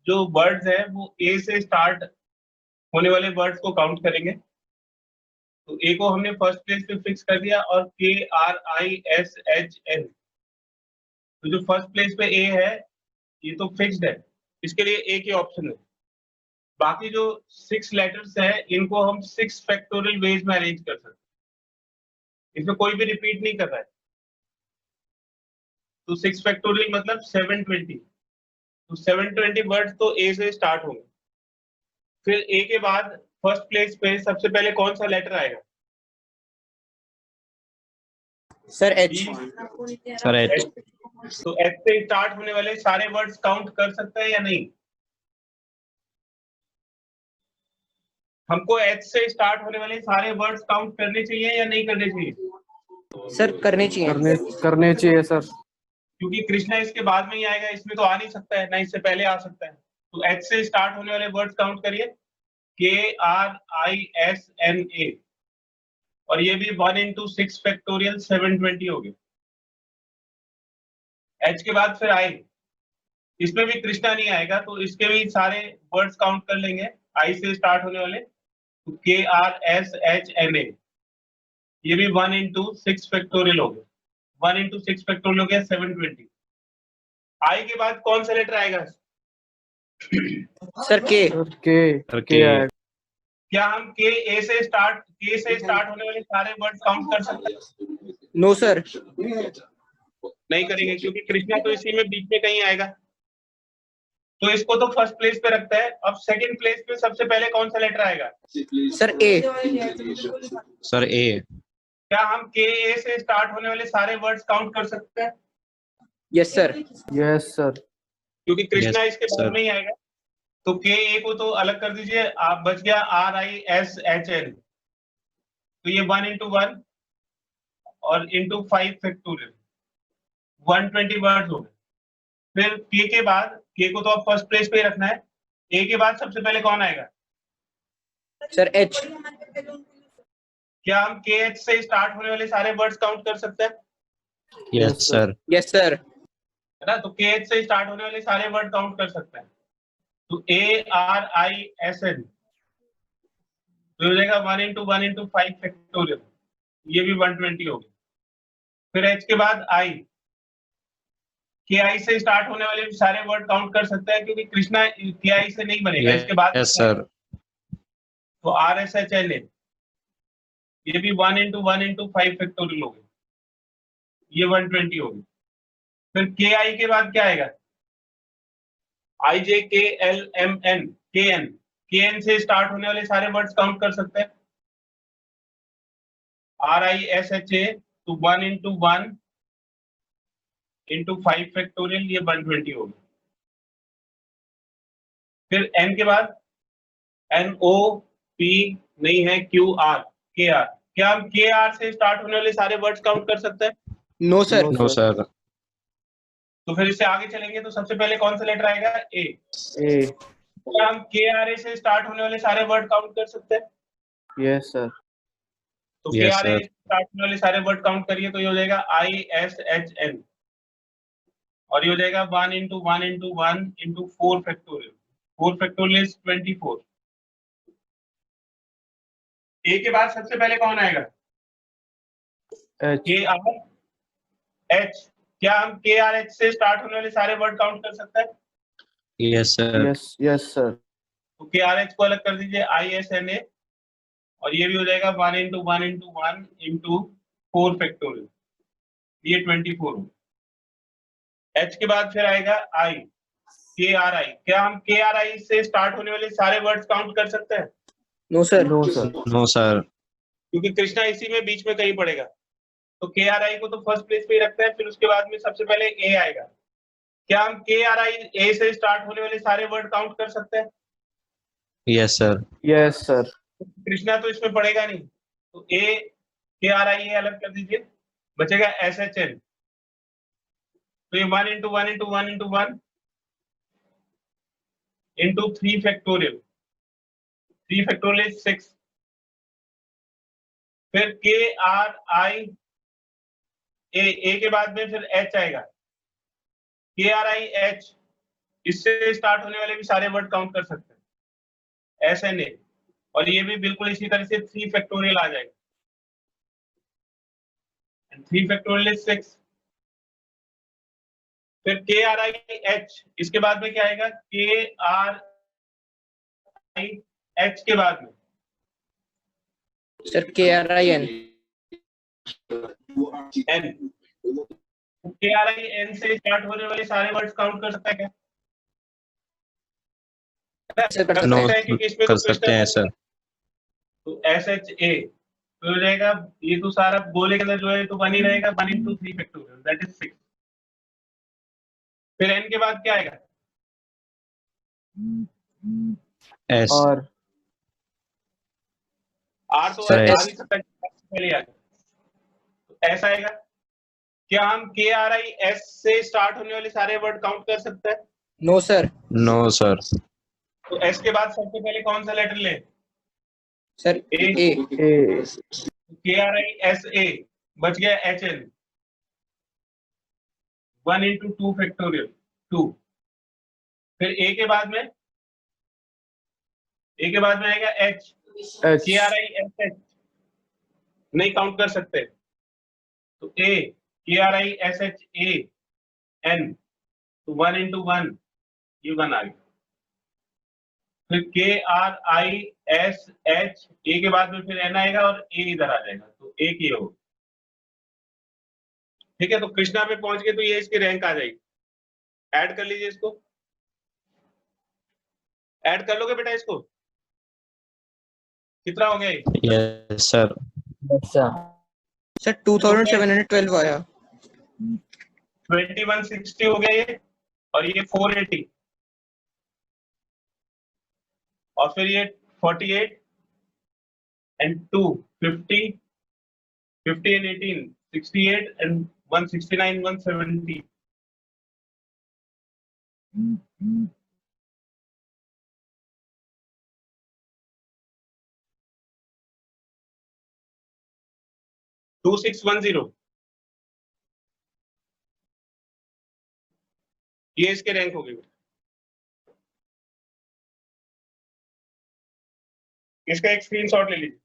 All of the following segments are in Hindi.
जो वर्ड्स है वो ए से स्टार्ट होने वाले वर्ड्स को काउंट करेंगे। तो ए को हमने फर्स्ट प्लेस पे फिक्स कर दिया और KRISHN, तो जो फर्स्ट प्लेस पे ए है ये तो फिक्स्ड है, इसके लिए ए के ऑप्शन है। बाकी जो 6 लेटर्स है इनको हम 6 फैक्टोरियल वेज में अरेंज कर सकते हैं, इसमें कोई भी रिपीट नहीं कर रहा है। तो 6 फैक्टोरियल मतलब 720, तो 720 वर्ड्स तो ए से स्टार्ट होंगे। फिर ए के बाद फर्स्ट प्लेस पे सबसे पहले कौन सा लेटर आएगा? Sir H. Sir H. तो एच से स्टार्ट होने वाले सारे वर्ड्स काउंट कर सकते हैं या नहीं? हमको एच से स्टार्ट होने वाले सारे वर्ड्स काउंट करने चाहिए या नहीं करने चाहिए? सर करने चाहिए। करने चाहिए सर, क्योंकि कृष्णा इसके बाद में ही आएगा, इसमें तो आ नहीं सकता है, ना इससे पहले आ सकता है। तो एच से स्टार्ट होने वाले वर्ड्स काउंट करिए, KRISNA, और ये भी 1 × 6 फैक्टोरियल 720 हो गए। एच के बाद फिर आई, इसमें भी कृष्णा नहीं आएगा तो इसके भी सारे वर्ड्स काउंट कर लेंगे आई से स्टार्ट होने वाले, तो KRSHNA, ये भी 1 × 6 फैक्टोरियल हो गए। 1 × 6 फैक्टोरियल हो गया 720। आई के बाद कौन सा लेटर आएगा? सर के। क्या हम के से स्टार्ट होने वाले सारे वर्ड्स काउंट कर सकते हैं? No sir. नहीं करेंगे क्योंकि कृष्णा तो इसी में बीच में कहीं आएगा, तो इसको तो फर्स्ट प्लेस पे रखता है। अब सेकंड प्लेस पे सबसे पहले कौन सा लेटर आएगा? सर ए। सर ए। क्या हम के से स्टार्ट होने वाले सारे वर्ड्स काउंट कर सकते हैं? Yes sir. यस सर, क्योंकि कृष्णा Yes, इसके बाद sir. में ही आएगा, तो के को तो अलग कर दीजिए, आप बच गया RISHN, तो ये 1 × 1 और × 5 फैक्टोरियल 120 वर्ड्स हो गए। फिर के बाद, के को तो आप फर्स्ट प्लेस पे ही रखना है। ए के बाद सबसे पहले कौन आएगा? Sir H. क्या हम KH से स्टार्ट होने वाले सारे वर्ड्स काउंट कर सकते हैं? Yes sir. Yes sir. है ना, तो KH से स्टार्ट होने वाले सारे वर्ड काउंट कर सकते हैं। तो ARISN, तो हो जाएगा 1 × 1 × 5 फैक्टोरियल, ये भी 120 हो गया। फिर H के बाद I, KI से स्टार्ट होने वाले सारे वर्ड काउंट कर सकते हैं क्योंकि कृष्णा KI से नहीं बनेगा, इसके बाद यस सर। तो RSHNA, ये भी 1 × 1 × 5 फैक्टोरियल हो गया, ये 120 हो गया। फिर KI के बाद क्या आएगा? IJKLMN, KN से स्टार्ट होने वाले सारे वर्ड्स काउंट कर सकते हैं। RISHA, तो 1 × 1 × 5 फैक्टोरियल, ये 120 हो गया। फिर N के बाद NOP नहीं है, QR, KR, क्या हम KR से स्टार्ट होने वाले सारे वर्ड्स काउंट कर सकते हैं? No sir. No sir. तो फिर इससे आगे चलेंगे तो सबसे पहले कौन सा लेटर आएगा? A। क्या हम KRA से स्टार्ट होने वाले सारे वर्ड काउंट कर सकते हैं? यस सर, तो Yes, KRA sir. से स्टार्ट होने वाले सारे वर्ड काउंट करिए, तो ये हो जाएगा ISHN, और ये हो जाएगा 1 × 1 × 1 × 4 फैक्टोरियल, 4 फैक्टोरियल इज 24। ए के बाद सबसे पहले कौन आएगा? KRH। क्या हम KRH से स्टार्ट होने वाले सारे वर्ड काउंट कर सकते हैं? Yes sir. यस सर, तो KRH को अलग कर दीजिए, ISNA, और ये भी हो जाएगा 1 × 1 × 1 × 4 फैक्टोरियल, ये 24 हो। H के बाद फिर आएगा I, KRI। क्या हम KRI से स्टार्ट होने वाले सारे वर्ड्स काउंट कर सकते हैं? No sir. No sir, no sir. क्योंकि कृष्णा इसी में बीच में कहीं पड़ेगा, तो KRI को तो फर्स्ट प्लेस पे ही रखते हैं, फिर उसके बाद में सबसे पहले A आएगा। क्या हम KRI A से स्टार्ट होने वाले सारे वर्ड काउंट कर सकते हैं? Yes sir. Yes sir, Krishna तो इसमें पड़ेगा नहीं, तो A KRI A अलग कर दीजिए, बचेगा SHN, तो ये 1 × 1 × 1 × 1 × 3 फैक्टोरियल, 3 फैक्टोरियल इज 6। फिर KRI A, A के बाद में फिर H आएगा, KRI H, इससे स्टार्ट होने वाले भी सारे वर्ड काउंट कर सकते हैं, SNA, और ये भी बिल्कुल इसी तरह से 3 फैक्टोरियल आ जाएगा, 3 फैक्टोरियल इज 6। फिर KRIH, इसके बाद में क्या आएगा? KRIH के बाद में सर KRIN। N, KRIN से स्टार्ट होने वाले सारे वर्ड्स काउंट कर सकता है क्या? सर कर कर नो सकता है, क्योंकि इसमें कर तो सकते हैं सर। तो SHA तो हो जाएगा, ये तो सारा गोले के अंदर जो है तो 1 ही रहेगा, 1 into 3 फैक्टोरियल, दैट इज 6। फिर N के बाद क्या आएगा? एस और R तो सर, आ S। ही सकता है, पहले आ तो ऐसा आएगा। क्या हम KRIS से स्टार्ट होने वाले सारे वर्ड काउंट कर सकते हैं? No sir. No sir. तो S के बाद सबसे पहले कौन सा लेटर ले? Sir A, A। A KRISA, बच गया HN, 1 into 2 फैक्टोरियल 2। फिर A के बाद में आएगा H, एच KRISH नहीं काउंट कर सकते, तो A, KRISHA N, तो 1 into 1, ये 1 आ गया। फिर KRISH, A के बाद में फिर N आएगा और A इधर आ जाएगा, तो एक ये हो। ठीक है, तो कृष्णा पे पहुंच गए तो ये इसकी रैंक आ जाएगी। ऐड कर लीजिए इसको, ऐड कर लोगे बेटा इसको? कितना हो गया ये? Yes sir. सर 2712 आया। 2160 हो गया ये, और ये 480, और फिर ये 48 and 2 50 50 and 18 68 and 169 170। टू 610, ये इसके रैंक हो गई। इसका एक स्क्रीनशॉट ले लीजिए।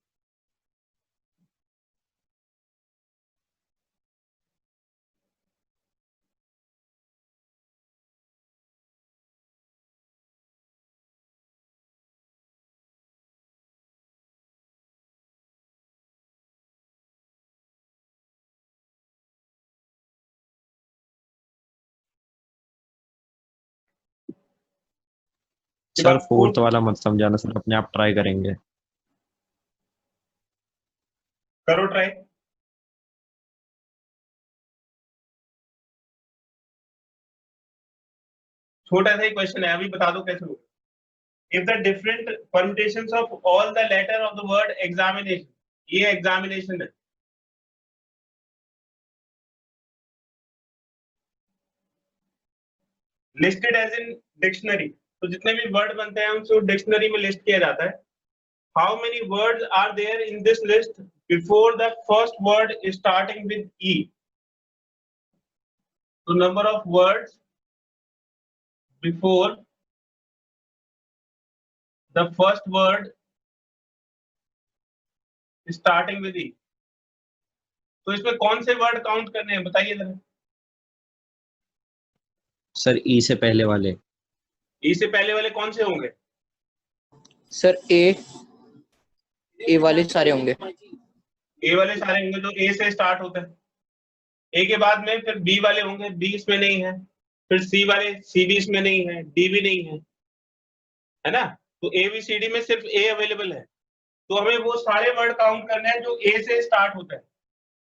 सर फोर्थ वाला मत समझाना सर, अपने आप ट्राई करेंगे। करो ट्राई। छोटा सा ही क्वेश्चन है, अभी बता दो कैसे होगा। If the different permutations of all the letter of the word examination, ये एग्जामिनेशन है, listed as in dictionary, तो जितने भी वर्ड बनते हैं उनको डिक्शनरी में लिस्ट किया जाता है। How many words are there in this list before the first word is starting with E? So number of words before the first word is starting with E. तो इसमें कौन से वर्ड काउंट करने हैं बताइए जरा। सर ई से पहले वाले। ई से पहले वाले कौन से होंगे? सर ए वाले सारे होंगे। ए वाले सारे होंगे, तो ए से स्टार्ट होता है। ए के बाद में फिर बी वाले होंगे, बी इसमें नहीं है। फिर सी वाले, सी भी इसमें नहीं है, डी भी नहीं है ना? तो ए बी सी डी में सिर्फ ए अवेलेबल है। तो हमें वो सारे वर्ड काउंट करने हैं जो ए से स्टार्ट होता है,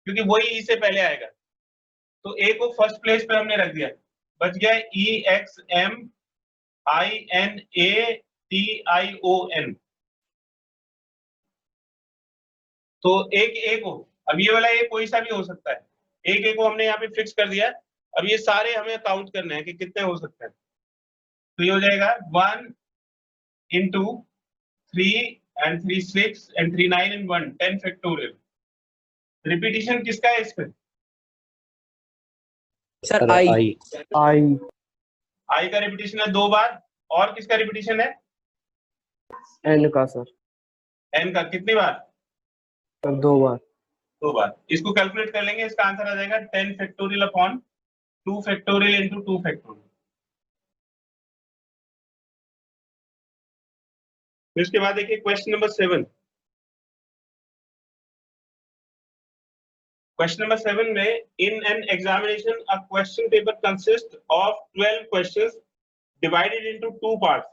क्योंकि वही ई से पहले आएगा। तो ए को फर्स्ट प्लेस पे हमने रख दिया, बच गया EXMINATION। तो एक ए को, अब ये वाला ए कोई सा भी हो सकता है, एक ए को हमने यहाँ पे फिक्स कर दिया। अब ये सारे हमें काउंट करने हैं कि कितने हो सकते हैं। तो ये हो जाएगा 1 into 3 and 3 6 and 3 9 and 1 10 factorial. Repetition किसका है इस पे? Sir I. आई आई का रिपीटेशन है 2 बार, और किसका रिपीटेशन है? एन का सर। एन का कितनी बार? सर 2 बार। 2 बार। इसको कैलकुलेट कर लेंगे, इसका आंसर आ जाएगा 10 factorial upon 2 factorial into 2 factorial. फिर उसके बाद देखिए क्वेश्चन नंबर 7। क्वेश्चन नंबर 7 में, in an examination a question paper consist of 12 questions divided into 2 parts.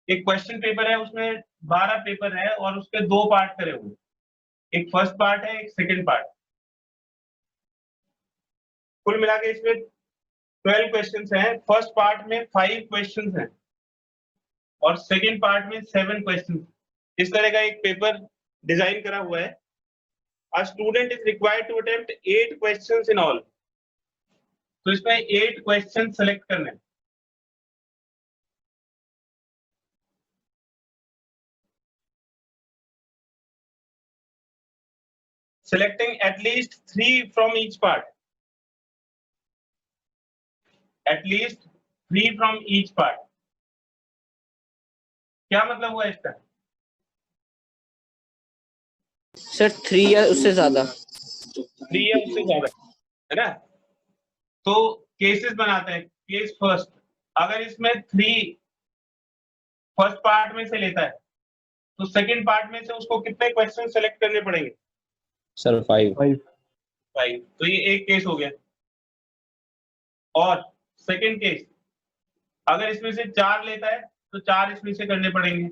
एक क्वेश्चन पेपर है, उसमें 12 पेपर है और उसके 2 पार्ट करे हुए, एक फर्स्ट पार्ट है, एक सेकंड पार्ट। कुल मिला के इसमें 12 क्वेश्चंस हैं। फर्स्ट पार्ट में 5 क्वेश्चंस हैं और सेकंड पार्ट में 7 क्वेश्चंस। इस तरह का एक पेपर डिजाइन करा हुआ है। A student is required to attempt 8 questions in all. तो इसमें 8 क्वेश्चन सेलेक्ट करने हैं। Selecting at least 3 from each part. At least 3 from each part. क्या मतलब हुआ इसका? सर 3 या उससे ज्यादा। 3 या उससे ज्यादा, है ना? तो केसेस बनाते हैं। केस फर्स्ट, अगर इसमें 3 फर्स्ट पार्ट में से लेता है तो सेकंड पार्ट में से उसको कितने क्वेश्चन सेलेक्ट करने पड़ेंगे? सर 5। 5। तो ये एक केस हो गया। और सेकंड केस, अगर इसमें से 4 लेता है तो 4 इसमें से करने पड़ेंगे।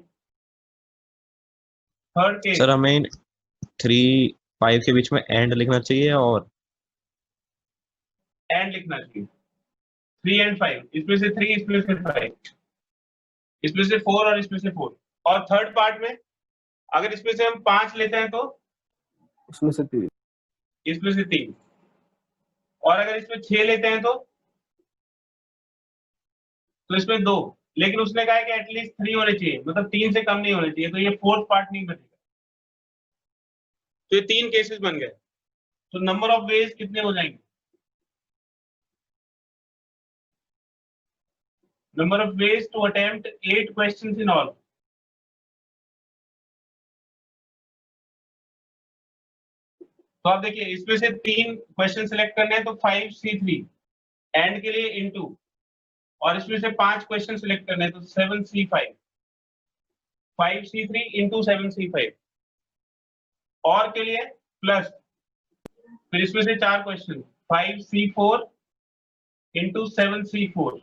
थर्ड केस, सर हमें 3 5 के बीच में एंड लिखना चाहिए और एंड लिखना चाहिए। 3 and 5, इसमें से 3, इसमें से 5, इसमें से 4 और इसमें से 4। और थर्ड पार्ट में अगर इसमें से हम 5 लेते हैं तो उसमें से 3। इसमें से 3, और अगर इसमें 6 लेते हैं तो इसमें 2। लेकिन उसने कहा है कि एटलीस्ट 3 होने चाहिए, मतलब 3 से कम नहीं होने चाहिए, तो ये फोर्थ पार्ट नहीं बचेगा। तो ये 3 केसेस बन गए। तो नंबर ऑफ वेज कितने हो जाएंगे? Number of ways to attempt 8 questions in all. तो आप देखिए, इसमें से 3 क्वेश्चन सिलेक्ट करने हैं तो 5C3 एंड के लिए इनटू, और इसमें से 5 क्वेश्चन सिलेक्ट करने हैं तो 7C5, 5C3 इंटू 7C5, और के लिए प्लस, फिर इसमें से 4 क्वेश्चन 5C4 इंटू 7C4,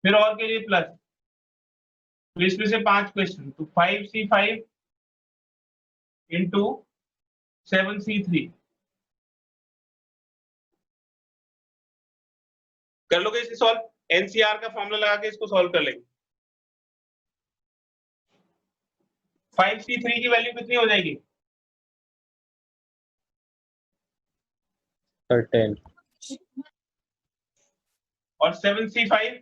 फिर और के लिए प्लस, फिर इसमें से 5 क्वेश्चन तो 5C5 इंटू 7C3। कर लोगे इसे सॉल्व? एनसीआर का फॉर्मूला लगा के इसको सॉल्व कर लेंगे। 5C3 की वैल्यू कितनी हो जाएगी? सर 10। और 7C5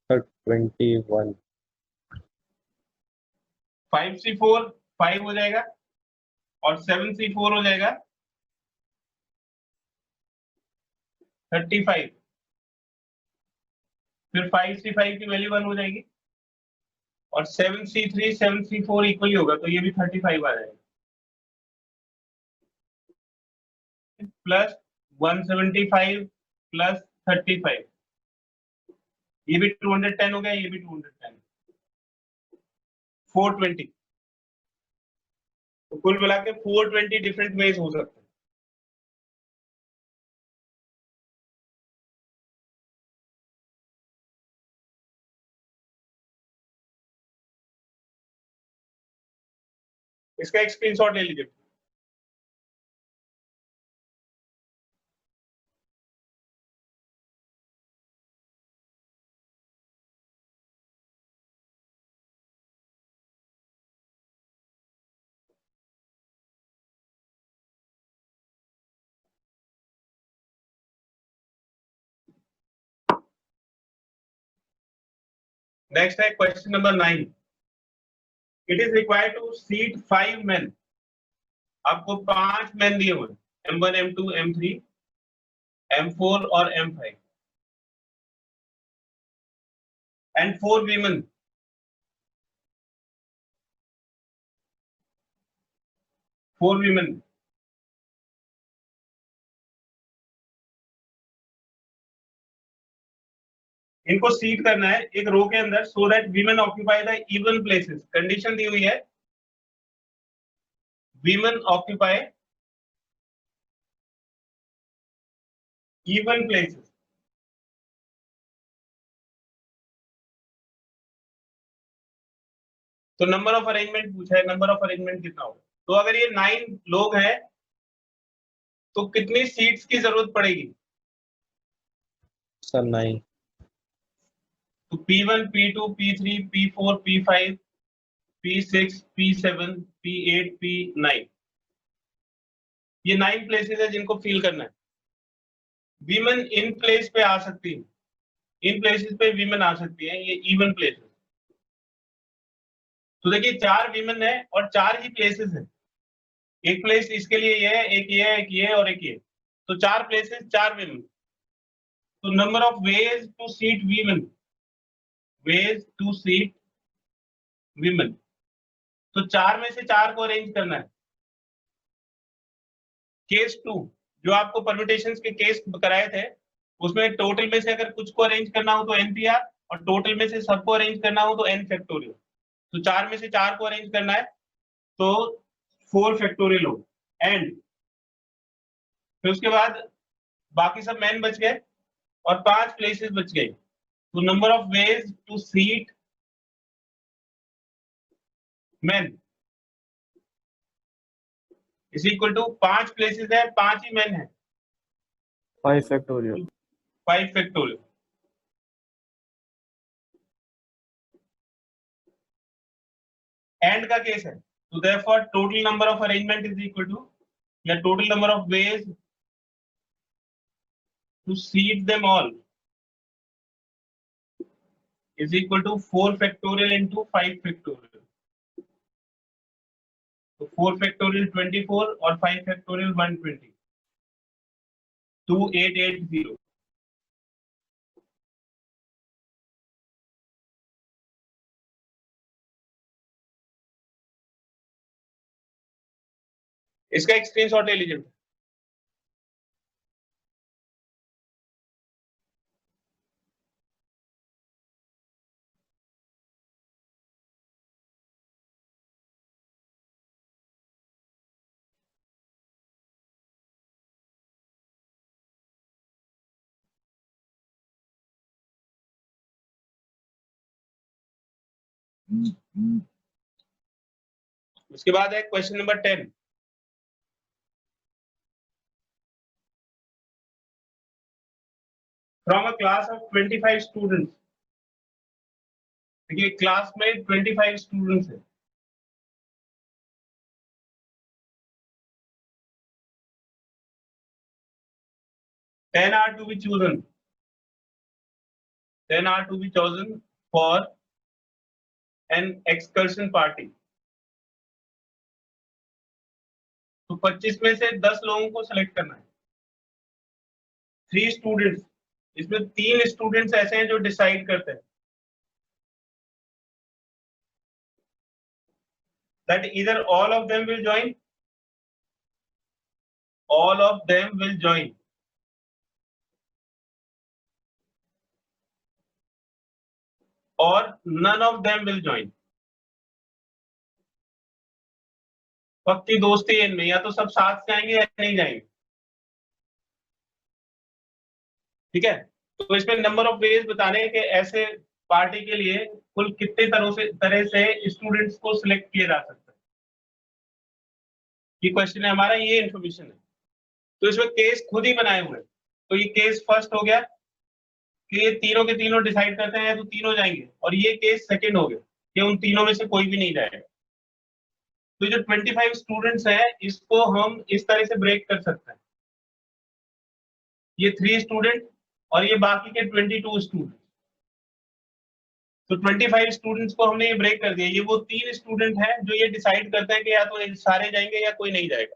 सर 21। 5C4 5 हो जाएगा और 7C4 हो जाएगा 35। फिर 5C5 की वैल्यू 1 हो जाएगी और 7C3 7C4 इक्वली होगा, तो ये भी 35 आ जाएगा। प्लस 175 प्लस 35, ये भी 210 हो गया, ये भी 210, 420। तो कुल मिला के 420 डिफरेंट वेज हो सकते हैं। इसका एक स्क्रीनशॉट ले लीजिए। नेक्स्ट है question number 9। It is required to seat 5 men। आपको 5 men दिए हुए, M1 M2 M3, M4 और M5 and 4 women. Four women. इनको सीट करना है एक रो के अंदर so that women occupy the even places. Condition दी हुई है women occupy even places. तो नंबर ऑफ अरेंजमेंट पूछा है, नंबर ऑफ अरेंजमेंट कितना होगा? तो अगर ये 9 लोग हैं तो कितनी सीट्स की जरूरत पड़ेगी? सर 9। तो P1, P2, P3, P4, P5, P6, P7, P8, P9 ये 9 प्लेसेस है जिनको फिल करना है। वीमेन इन प्लेस पे आ सकती है, इन प्लेसेस पे वीमेन आ सकती है, ये इवन प्लेसेस। तो देखिए 4 वीमेन है और 4 ही प्लेसेस है। एक प्लेस इसके लिए ये है, एक ये है, एक ये और एक ये, तो 4 प्लेसेस 4 वीमेन। तो number of ways to seat women, ways to seat women, तो 4 में से 4 को अरेंज करना है। केस 2 जो आपको परम्यूटेशंस के केस कराए थे उसमें टोटल में से अगर कुछ को अरेंज करना हो तो NPR और टोटल में से सबको अरेंज करना हो तो n फैक्टोरियल। तो 4 में से 4 को अरेंज करना है तो 4 फैक्टोरियल हो एंड फिर उसके बाद बाकी सब मैन बच गए और 5 प्लेसेस बच गए। तो number of ways to seat man is equal to 5 places है, 5 ही मैन है, 5 factorial. 5 फैक्टोरियल। एंड का केस है तो therefore total number of arrangement is equal to या total number of ways to seat them all is equal to 4 factorial into 5 factorial. So 4 factorial 24 और 5 factorial 120. 2880. इसका एक स्क्रीनशॉट ले लीजिए। उसके बाद है question number 10। From a class of 25 students, देखिए क्लास में 25 स्टूडेंट्स है, ten are to be chosen, 10 are to be chosen for an excursion party. तो 25 में से 10 लोगों को सिलेक्ट करना है। 3 स्टूडेंट्स, इसमें 3 स्टूडेंट्स ऐसे हैं जो डिसाइड करते हैं that either all of them will join, all of them will join, or none of them will join. पक्की दोस्ती है इनमें, या तो सब साथ जाएंगे या नहीं जाएंगे। ठीक है, तो इसमें नंबर ऑफ वेज बताने हैं कि ऐसे पार्टी के लिए कुल कितने तरह से स्टूडेंट्स को सिलेक्ट किया जा सकता है। ये क्वेश्चन है हमारा, ये इंफॉर्मेशन है। तो इसमें केस खुद ही बनाए हुए हैं। तो ये केस फर्स्ट हो गया कि ये तीनों के तीनों डिसाइड करते हैं तो तीनों जाएंगे, और ये केस सेकंड हो गया कि उन तीनों में से कोई भी नहीं जाएगा। तो जो 25 स्टूडेंट्स हैं इसको हम इस तरह से ब्रेक कर सकते हैं, ये 3 स्टूडेंट और ये बाकी के 22 स्टूडेंट। तो 25 स्टूडेंट्स को हमने ये ब्रेक कर दिया। ये वो 3 स्टूडेंट हैं जो ये डिसाइड करते हैं कि या तो सारे जाएंगे या कोई नहीं जाएगा।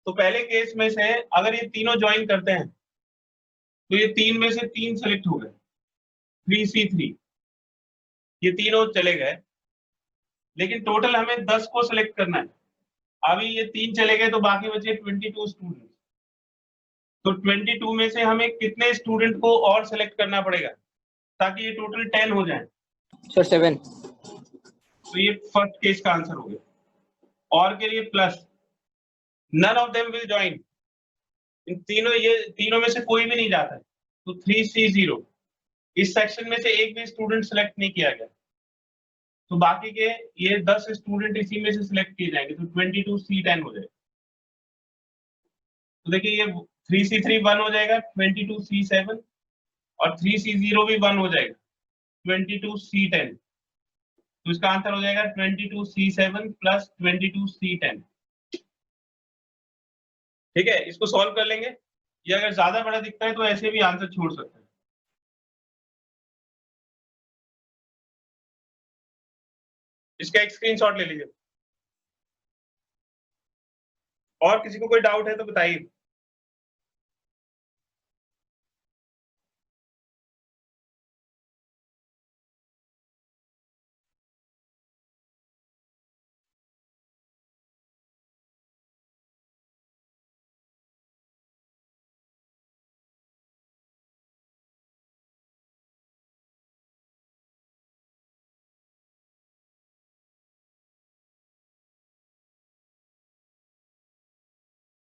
तो पहले केस में से अगर ये तीनों ज्वाइन करते हैं तो ये 3 में से 3 सेलेक्ट हो गए, 3C3, ये तीनों चले गए, लेकिन टोटल हमें 10 को सिलेक्ट करना है। अभी ये 3 चले गए तो बाकी बचे 22 स्टूडेंट। तो 22 में से हमें कितने स्टूडेंट को और सिलेक्ट करना पड़ेगा ताकि ये टोटल 10 हो जाए? सर 7। तो ये फर्स्ट केस का आंसर हो गया। और के लिए plus, none of them will join, इन तीनों, ये तीनों में से कोई भी नहीं जाता है। तो 3C0, इस सेक्शन में से एक भी स्टूडेंट सिलेक्ट नहीं किया गया, तो बाकी के ये 10 स्टूडेंट इसी में से सिलेक्ट किए जाएंगे, तो 22C10 हो जाएगा। तो देखिए ये 3C3 1 हो जाएगा, 22C7, और 3C0 भी 1 हो जाएगा, 22C10। तो इसका आंसर हो जाएगा 22C7 प्लस 22C10। ठीक है, इसको सॉल्व कर लेंगे। ये अगर ज्यादा बड़ा दिखता है तो ऐसे भी आंसर छोड़ सकते हैं। इसका एक स्क्रीनशॉट ले लीजिए। और किसी को कोई डाउट है तो बताइए।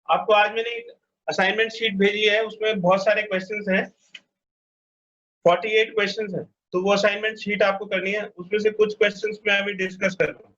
आपको आज मैंने एक असाइनमेंट शीट भेजी है, उसमें बहुत सारे क्वेश्चंस हैं, 48 क्वेश्चंस हैं। तो वो असाइनमेंट शीट आपको करनी है, उसमें से कुछ क्वेश्चंस मैं अभी डिस्कस कर रहा हूँ।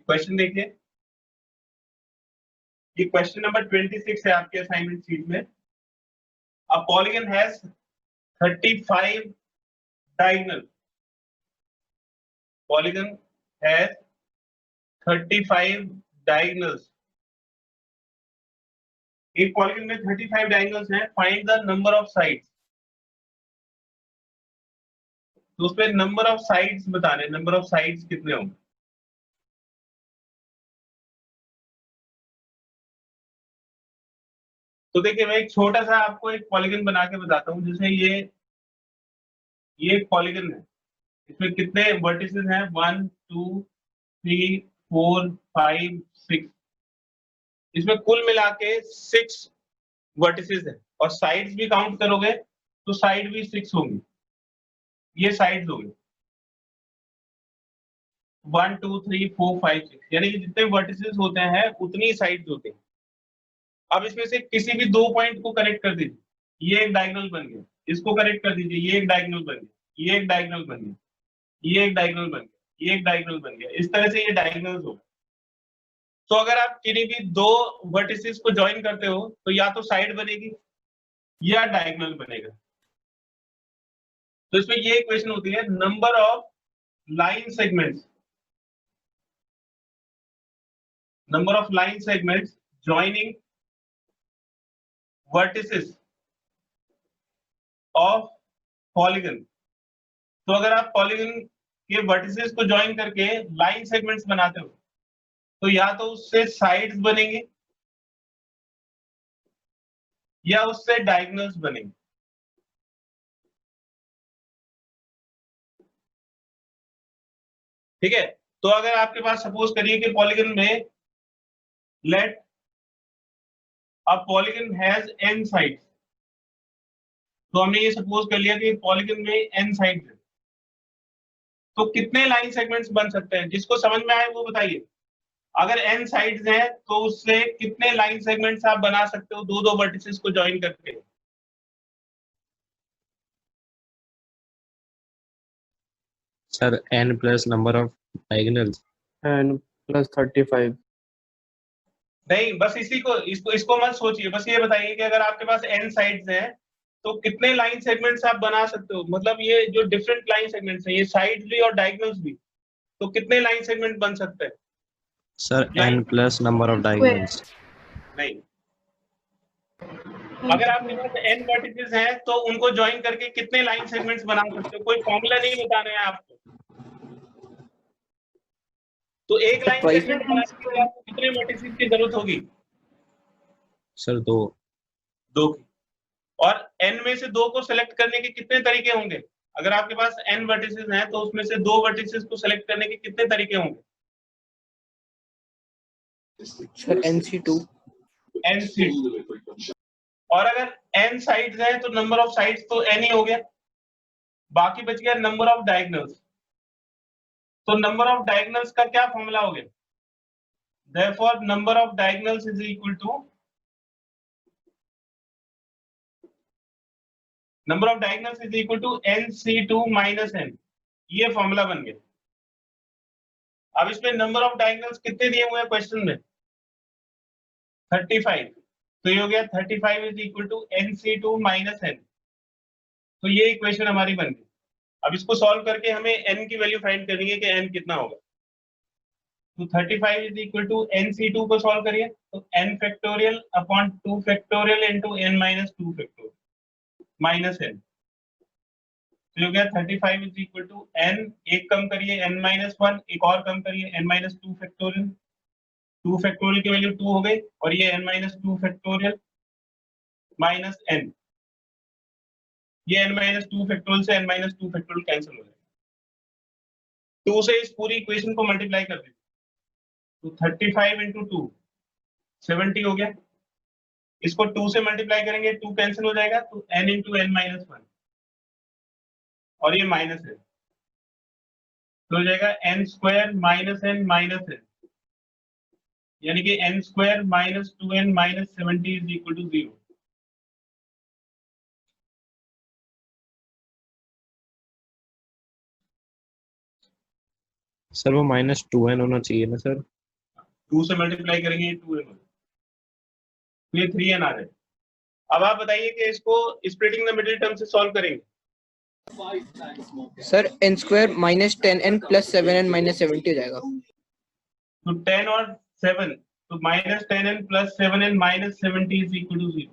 क्वेश्चन देखिए, ये क्वेश्चन नंबर 26 है आपके असाइनमेंट शीट में। अ polygon has 35 diagonal. Polygon has 35 diagonals. एक पॉलीगन में 35 डायगोनल्स हैं, find the number of sides. तो उसमें नंबर ऑफ साइड्स बताने, नंबर ऑफ साइड्स कितने होंगे। तो देखिए मैं एक छोटा सा आपको एक पॉलीगन बना के बताता हूँ। जैसे ये एक पॉलीगन है, इसमें कितने वर्टिसेस हैं? 1 2 3 4 5 6। इसमें कुल मिला के 6 वर्टिसेस है, और साइड्स भी काउंट करोगे तो साइड भी 6 होंगी। ये साइड्स होंगे 1 2 3 4 5 6, यानी कि जितने वर्टिसेस होते हैं उतनी साइड्स होते हैं। अब इसमें से किसी भी 2 पॉइंट को कनेक्ट कर दीजिए, ये एक डायगोनल बन गया। इसको कनेक्ट कर दीजिए, ये एक डायगोनल बन गया, ये एक डायगोनल बन गया, ये एक डायगोनल बन गया, ये एक डायगोनल बन गया। इस तरह से ये डायगोनल्स हो गए। तो अगर आप किन्हीं भी 2 वर्टिसेस को ज्वाइन करते हो तो या तो साइड बनेगी या डायगोनल बनेगा। तो इसमें ये इक्वेशन होती है, number of line segments, number of line segments joining vertices of polygon. तो अगर आप पॉलीगन के वर्टिसेस को ज्वाइन करके लाइन सेगमेंट्स बनाते हो तो या तो उससे साइड्स बनेंगे या उससे डायगोनल्स बनेंगे। ठीक है, तो अगर आपके पास सपोज करिए कि पॉलीगन में let a polygon has n sides, तो हमने ये सपोज कर लिया कि पॉलीगन में n साइड्स है, तो कितने लाइन सेगमेंट्स बन सकते हैं? जिसको समझ में आए वो बताइए। अगर n साइड्स हैं तो उससे कितने लाइन सेगमेंट्स आप बना सकते हो 2 वर्टिसेस को ज्वाइन करके? Sir n plus number of diagonals. n plus 35. नहीं, बस इसी को इसको मत सोचिए, बस ये बताइए कि अगर आपके पास n साइड्स हैं तो कितने लाइन सेगमेंट्स आप बना सकते हो, मतलब ये जो डिफरेंट लाइन सेगमेंट्स हैं, ये साइड्स भी और डायगोनल्स भी, तो कितने लाइन सेगमेंट बन सकते हैं? Sir line n plus number of diagonals. नहीं, अगर आपके पास n वर्टिसेस हैं तो उनको ज्वाइन करके कितने लाइन सेगमेंट्स बना सकते हो, कोई फॉर्मूला नहीं बताना है आपको। तो एक सर लाइन ट्वाइस सेगमेंट बनाने के लिए आपको कितने वर्टिसेस की जरूरत होगी? सर 2। 2 की। और n में से 2 को सिलेक्ट करने के कितने तरीके होंगे? अगर आपके पास n वर्टिसेस हैं तो उसमें से 2 वर्टिसेस को सिलेक्ट करने के कितने तरीके होंगे? Sir NC2। NC2। और अगर n साइड्स हैं तो नंबर ऑफ साइड्स तो n ही हो गया, बाकी बच गया नंबर ऑफ डायगोनल्स। तो नंबर ऑफ डायगोनल्स का क्या फॉर्मूला हो गया? Therefore, number of diagonals is equal to NC2 minus n। ये फॉर्मूला बन गया। अब इसमें नंबर ऑफ डायगोनल्स कितने दिए हुए हैं क्वेश्चन में? 35। तो ये हो गया 35 is equal to NC2 minus n। तो ये इक्वेशन हमारी बन गई। अब इसको सॉल्व करके हमें n की वैल्यू फाइंड करनी है कि n कितना होगा। तो 35 इज इक्वल टू NC2 को सॉल्व करिए तो n factorial upon 2 factorial into n minus 2 factorial minus n। तो हो गया 35 इज इक्वल टू n, एक कम करिए n माइनस 1, एक और कम करिए n माइनस 2 फैक्टोरियल। 2 फैक्टोरियल की वैल्यू 2 हो गई और ये n minus 2 factorial minus n। ये n माइनस 2 फैक्टोरियल से n माइनस 2 फैक्टोरियल कैंसिल हो जाएगा। 2 से इस पूरी इक्वेशन को मल्टीप्लाई कर दीजिए तो 35 इंटू 2 70 हो गया। इसको 2 से मल्टीप्लाई करेंगे 2 कैंसिल हो जाएगा तो n इंटू n माइनस 1 और ये माइनस है तो हो जाएगा n square minus n minus n, यानी कि n square minus 2n minus 70 is equal to 0। Sir वो -2n होना चाहिए ना सर। 2 से मल्टीप्लाई करेंगे 2n तो ये 3n आ जाए। अब आप बताइए कि इसको स्प्लिटिंग द मिडिल टर्म से सॉल्व करेंगे। Sir n square minus 10n plus 7n minus 70 हो जाएगा। तो 10 और 7 तो minus 10n plus 7n minus 70 is equal to 0।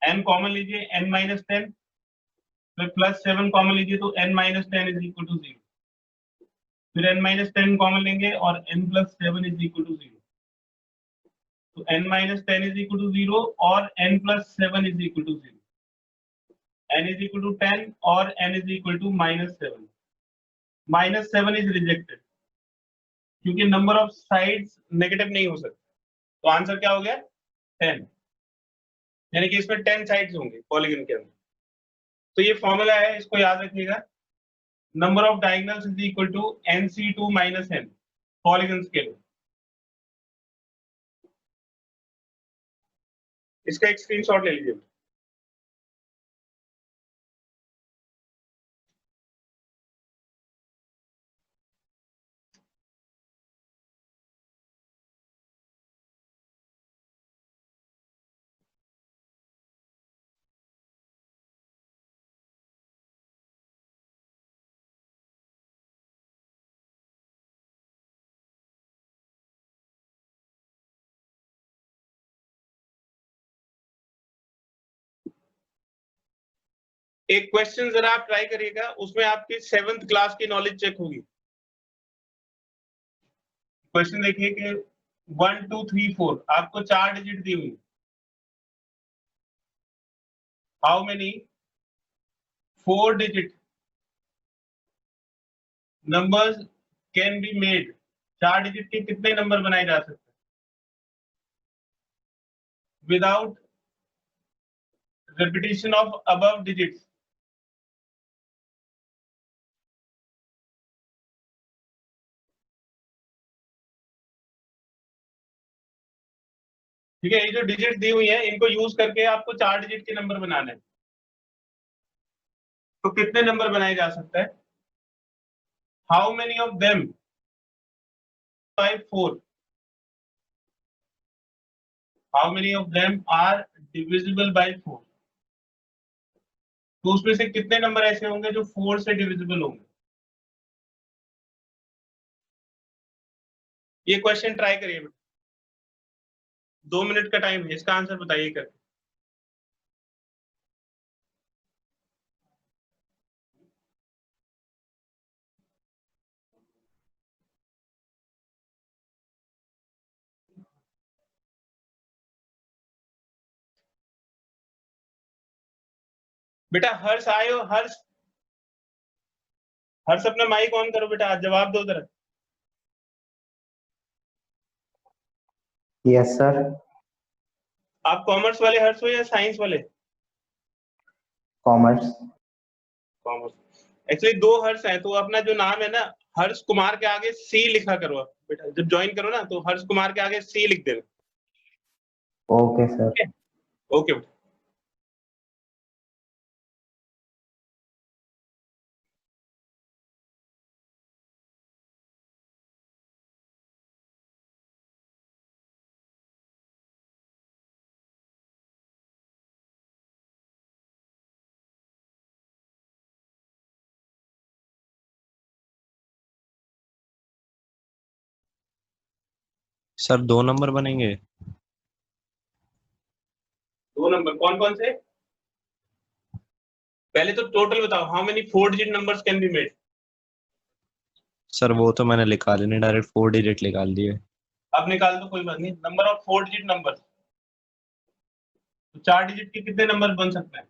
n common लीजिए n माइनस 10 फिर प्लस 7 कॉमन लीजिए तो n minus 10 is equal to 0। फिर n माइनस 10 कॉमन लेंगे और n plus 7 is equal to 0। तो n minus 10 is equal to 0 और n plus 7 is equal to 0। n is equal to 10 और n is equal to minus 7। Minus 7 is rejected क्योंकि नंबर ऑफ साइड्स नेगेटिव नहीं हो सकते। तो आंसर क्या हो गया? 10, यानी कि इसमें 10 साइड्स होंगे पॉलीगन के अंदर। तो ये फॉर्मूला है, इसको याद रखिएगा। Number of diagonals is equal to NC2 minus n polygons के लिए। इसका एक स्क्रीनशॉट ले लीजिए। एक क्वेश्चन जरा आप ट्राई करिएगा, उसमें आपकी 7th क्लास की नॉलेज चेक होगी। क्वेश्चन देखिए कि 1 2 3 4 आपको 4 डिजिट दी हुई। How many 4 digit numbers can be made? 4 digit के कितने नंबर बनाए जा सकते हैं without repetition of above digits? ठीक है, ये जो डिजिट दी हुई है इनको यूज करके आपको 4 डिजिट के नंबर बनाने हैं। तो कितने नंबर बनाए जा सकते हैं? How many of them by 4? How many of them are divisible by 4? तो उसमें से कितने नंबर ऐसे होंगे जो 4 से डिविजिबल होंगे? ये क्वेश्चन ट्राई करिए बेटा, 2 मिनट का टाइम है, इसका आंसर बताइए कर। बेटा हर्ष आए हो? हर्ष, हर्ष अपना माइक ऑन करो बेटा, जवाब दो जरा। Yes sir. आप कॉमर्स वाले हर्ष हो या साइंस वाले? कॉमर्स। कॉमर्स। एक्चुअली दो हर्ष हैं, तो अपना जो नाम है ना, हर्ष कुमार के आगे सी लिखा करो आप बेटा, जब ज्वाइन करो ना तो हर्ष कुमार के आगे सी लिख देना। Okay sir. ओके बेटा। सर 2 नंबर बनेंगे। 2 नंबर कौन कौन से? पहले तो टोटल बताओ, how many 4 digit numbers can be made? Sir वो तो मैंने निकाले नहीं, डायरेक्ट 4 डिजिट निकाल दिए। अब निकाल दो, कोई बात नहीं। नंबर ऑफ 4 डिजिट नंबर्स, तो 4 डिजिट के कितने नंबर बन सकते हैं?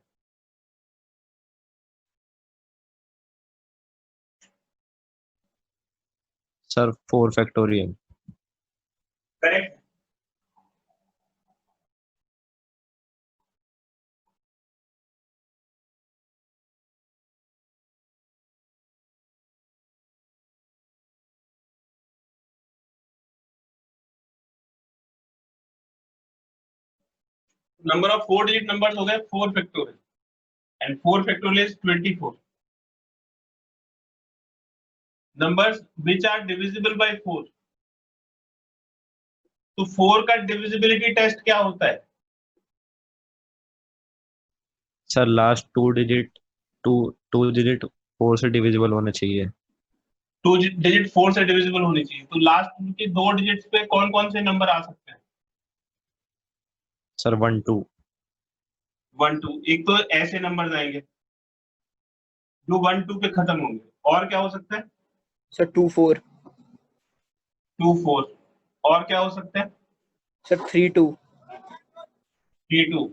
Sir 4 factorial. Correct. Number of 4 digit numbers हो गए 4 factorial, and 4 factorial is 24। Numbers which are divisible by 4, तो 4 का डिविजिबिलिटी टेस्ट क्या होता है? सर लास्ट 2 डिजिट 4 से डिविजिबल होने चाहिए। 2 डिजिट 4 से डिविजिबल होनी चाहिए, तो लास्ट के 2 डिजिट्स पे कौन कौन से नंबर आ सकते हैं? सर 1 2। 1 2, एक तो ऐसे नंबर आएंगे जो 1 2 पे खत्म होंगे, और क्या हो सकता है? सर 2 4। 2 4, और क्या हो सकता है? सर 3 2। 3 2।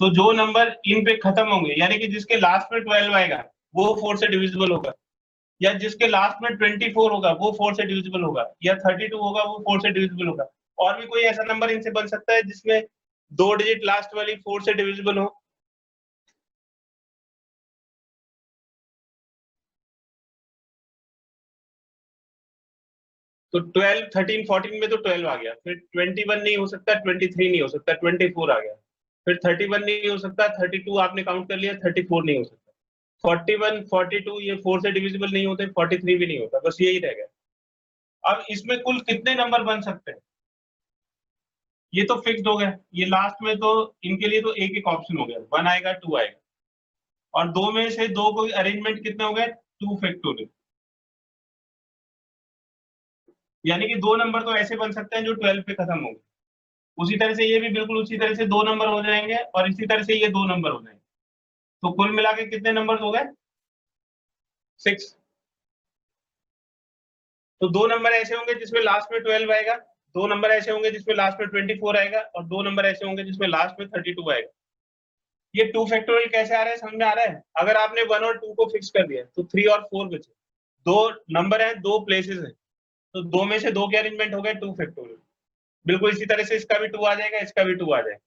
तो जो नंबर इन पे खत्म होंगे, यानी कि जिसके लास्ट में 12 आएगा वो 4 से डिविजिबल होगा, या जिसके लास्ट में 24 होगा वो 4 से डिविजिबल होगा, या 32 होगा वो 4 से डिविजिबल होगा। और भी कोई ऐसा नंबर इनसे बन सकता है जिसमें 2 डिजिट लास्ट वाली 4 से डिविजिबल हो? तो 12 13 14 में तो 12 आ गया, फिर 21 नहीं हो सकता, 23 नहीं हो सकता, 24 आ गया, फिर 31 नहीं हो सकता, 32 आपने काउंट कर लिया, 34 नहीं हो सकता, 41 42 ये 4 से डिविजिबल नहीं होते, 43 भी नहीं होता, बस यही रह गया। अब इसमें कुल कितने नंबर बन सकते हैं? ये तो फिक्स्ड हो गया, ये लास्ट में तो इनके लिए तो एक एक ऑप्शन हो गया, 1 आएगा 2 आएगा, और दो में से दो को अरेंजमेंट कितने हो गए? 2 फैक्टोरियल। यानी कि 2 नंबर तो ऐसे बन सकते हैं जो 12 पे खत्म होंगे, उसी तरह से ये भी बिल्कुल उसी तरह से 2 नंबर हो जाएंगे, और इसी तरह से ये 2 नंबर हो जाएंगे। तो कुल मिला के कितने नंबर हो गए? 6। तो 2 नंबर ऐसे होंगे जिसमें लास्ट में 12 आएगा, 2 नंबर ऐसे होंगे जिसमें लास्ट में 24 आएगा, और 2 नंबर ऐसे होंगे जिसमें लास्ट में 32 आएगा। ये 2 फैक्टोरियल कैसे आ रहा है, समझ में आ रहा है? अगर आपने 1 और 2 को फिक्स कर दिया तो 3 और 4 बचे, 2 नंबर है, 2 प्लेसेस है, तो 2 में से 2 के अरेंजमेंट हो गए 2 फैक्टोरियल। बिल्कुल इसी तरह से इसका भी 2 आ जाएगा, इसका भी 2 आ जाएगा।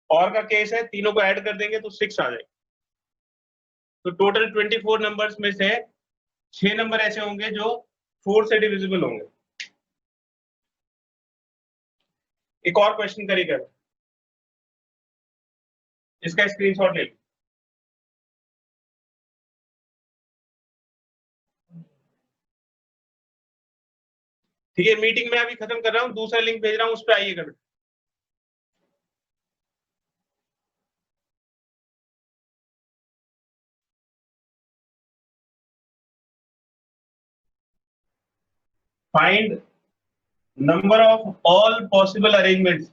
और का केस है, तीनों को ऐड कर देंगे तो 6 आ जाएगा। तो टोटल 24 नंबर्स में से 6 नंबर ऐसे होंगे जो 4 से डिविजिबल होंगे। एक और क्वेश्चन करिएगा, इसका स्क्रीनशॉट ले लो। ठीक है, मीटिंग में अभी खत्म कर रहा हूँ, दूसरा लिंक भेज रहा हूँ, उस पर आइएगा बेटा। Find number of all possible arrangements.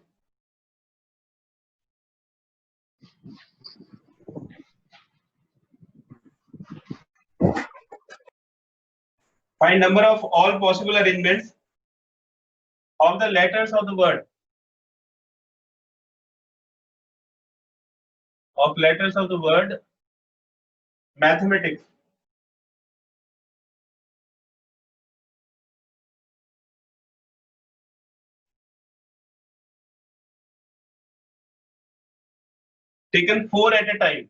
Find number of all possible arrangements of the letters of the word. Of letters of the word mathematics. Taken 4 at a time.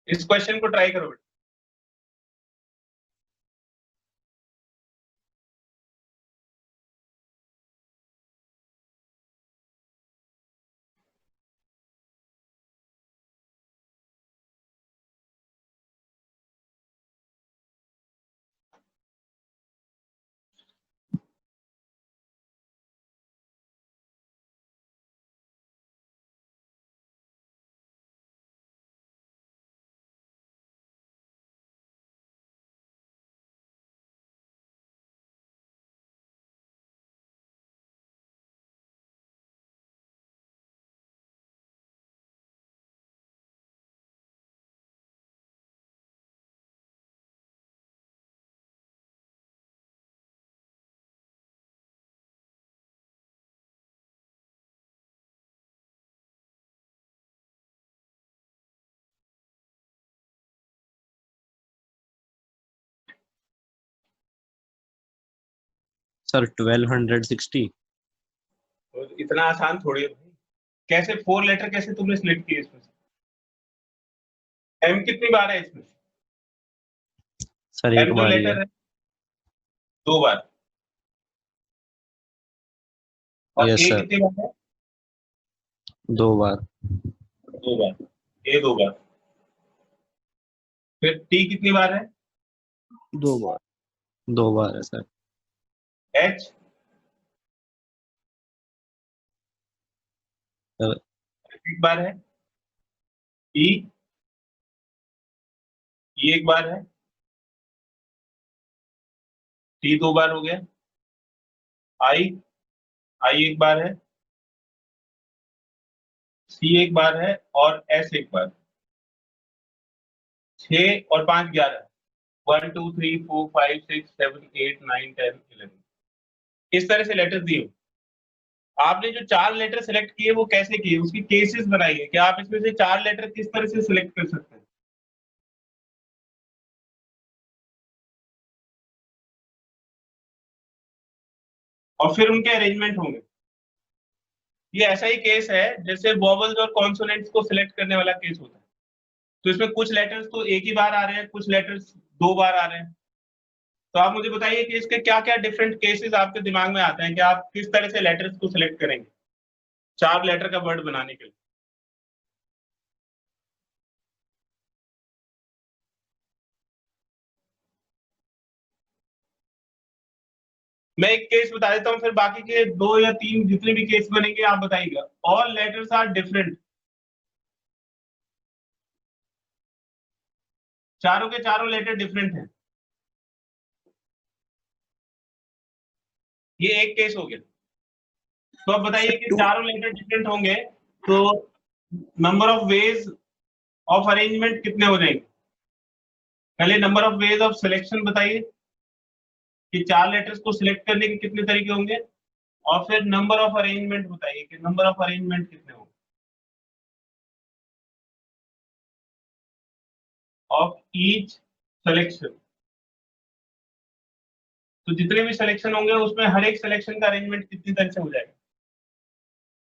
इस क्वेश्चन को ट्राई करो बेटा। सर 1260। और इतना आसान थोड़ी है भाई। कैसे 4 लेटर कैसे तुमने सिलेक्ट किए इसमें से? एम कितनी बार है इसमें? सर एक एम जो बार ही लेटर है। है 2 बार। और यस ए सर, कितनी बार है? 2 बार। 2 बार। ए 2 बार। फिर टी कितनी बार है? 2 बार। 2 बार है सर। एच सर 1 बार है। ई 1 बार है। टी 2 बार हो गया। आई 1 बार है। सी 1 बार है और एस 1 बार। 6 और 5 11। 1 2 3 4 5 6 7 8 9 10 11। इस तरह से लेटर्स दिए। आपने जो 4 लेटर सिलेक्ट किए वो कैसे किए, उसकी केसेस बनाइए कि आप इसमें से 4 लेटर किस तरह से सिलेक्ट कर सकते हैं। और फिर उनके अरेंजमेंट होंगे। ये ऐसा ही केस है जैसे वॉवल्स और कॉन्सोनेंट्स को सिलेक्ट करने वाला केस होता है। तो इसमें कुछ लेटर्स तो एक ही बार आ रहे हैं, कुछ लेटर्स 2 बार आ रहे हैं। तो आप मुझे बताइए कि इसके क्या क्या डिफरेंट केसेस आपके दिमाग में आते हैं कि आप किस तरह से लेटर्स को सिलेक्ट करेंगे 4 लेटर का वर्ड बनाने के लिए। मैं एक केस बता देता हूं, फिर बाकी के 2 या 3 जितने भी केस बनेंगे आप बताइएगा। All letters are different. चारों के चारों लेटर डिफरेंट हैं। ये एक केस हो गया। तो अब बताइए कि चारों लेटर डिफरेंट होंगे तो number of ways of arrangement कितने हो जाएंगे। पहले number of ways of selection बताइए कि 4 लेटर्स को सिलेक्ट करने के कितने तरीके होंगे, और फिर नंबर ऑफ अरेंजमेंट बताइए कि नंबर ऑफ अरेंजमेंट कितने होंगे ऑफ ईच सिलेक्शन। तो जितने भी सिलेक्शन होंगे उसमें हर एक सिलेक्शन का अरेंजमेंट कितनी तरह से हो जाएगा।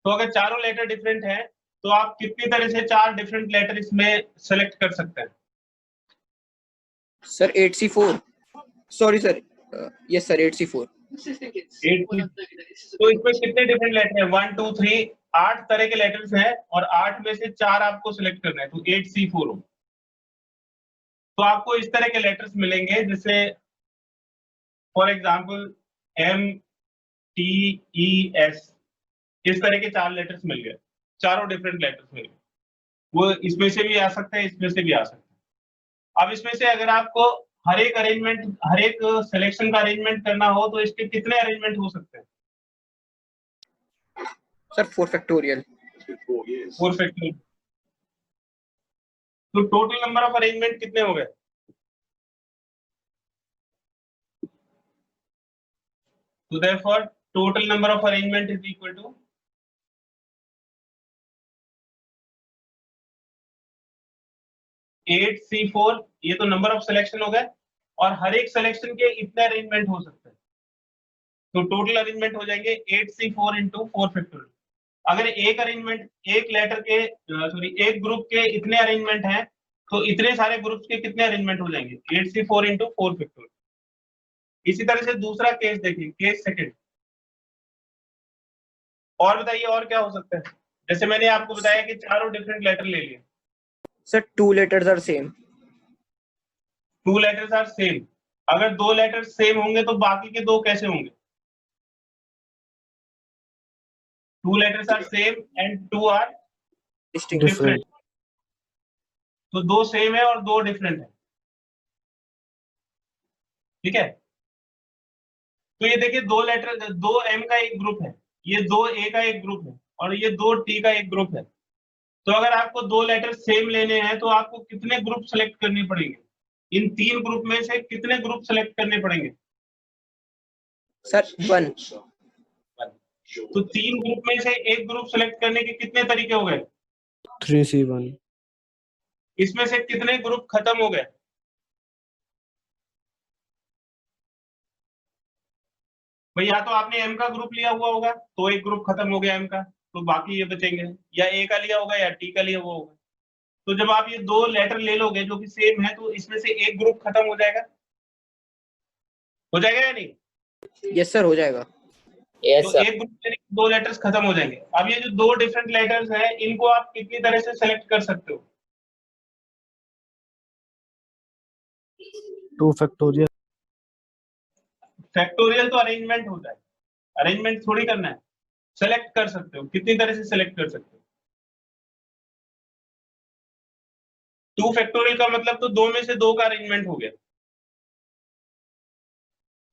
तो अगर चारों लेटर डिफरेंट हैं तो आप कितनी तरह से 4 डिफरेंट लेटर इसमें सेलेक्ट कर सकते हैं। Sir 8C4 sorry sir yes sir 8C4 तो इसमें कितने डिफरेंट लेटर हैं? 1 2 3 8 तरह के लेटर्स हैं और 8 में से 4 आपको सिलेक्ट करना है, तो 8C4 हो। तो आपको इस तरह के लेटर्स मिलेंगे जैसे फॉर एग्जांपल MTES, इस तरह के 4 लेटर्स मिल गए, चारों डिफरेंट लेटर्स मिल गए। वो इसमें से भी आ सकता है, इसमें से भी आ सकता है। अब इसमें से अगर आपको हर एक सिलेक्शन का अरेंजमेंट करना हो तो इसके कितने अरेंजमेंट हो सकते हैं? Sir 4 factorial. 4 फैक्टोरियल। तो टोटल नंबर ऑफ अरेंजमेंट कितने हो गए? So therefore, total number of arrangement is equal to 8C4। ये तो नंबर ऑफ सिलेक्शन हो गए और हर एक सिलेक्शन के इतने अरेंजमेंट हो सकते हैं, तो टोटल अरेंजमेंट हो जाएंगे 8C4 into 4 फैक्टोरियल। अगर एक अरेंजमेंट एक लेटर के एक ग्रुप के इतने अरेंजमेंट हैं तो इतने सारे ग्रुप्स के कितने अरेंजमेंट हो जाएंगे? 8C4 into 4 factorial. इसी तरह से दूसरा केस देखिए, केस सेकंड। और बताइए और क्या हो सकता है? जैसे मैंने आपको बताया कि चारों डिफरेंट लेटर ले लिए। Sir 2 letters are same। 2 letters are same. अगर 2 लेटर्स सेम होंगे तो बाकी के 2 कैसे होंगे? 2 letters are same and 2 are Distinct। Different. तो 2 सेम है और 2 डिफरेंट है, ठीक है। तो ये देखिए 2 लेटर 2 M का एक ग्रुप है, ये 2 A का एक ग्रुप है और ये 2 T का एक ग्रुप है। तो अगर आपको 2 लेटर सेम लेने हैं तो आपको कितने ग्रुप सेलेक्ट करने पड़ेंगे? इन 3 ग्रुप में से कितने ग्रुप सेलेक्ट करने पड़ेंगे? सर 1। तो 3 ग्रुप में से एक ग्रुप सेलेक्ट करने के कितने तरीके हो गए? 3C1। इसमें से कितने ग्रुप खत्म हो गए? भाई या तो आपने M का ग्रुप लिया हुआ होगा तो एक ग्रुप खत्म हो गया M का, तो बाकी ये बचेंगे, या A का लिया होगा या T का लिया हुआ होगा। तो जब आप ये 2 लेटर ले लोगे जो कि सेम है तो इसमें से एक ग्रुप खत्म हो जाएगा या नहीं? यस सर, हो जाएगा। तो एक ग्रुप से 2 लेटर्स खत्म हो जाएंगे। अब ये जो 2 डिफरेंट लेटर्स हैं इनको आप कितनी तरह से सेलेक्ट कर सकते हो? 2 फैक्टोरियल। फैक्टोरियल तो अरेंजमेंट होता है, अरेंजमेंट थोड़ी करना है। सेलेक्ट कर सकते हो, कितनी तरह से सेलेक्ट कर सकते हो? 2 फैक्टोरियल का मतलब तो 2 में से 2 का अरेंजमेंट हो गया।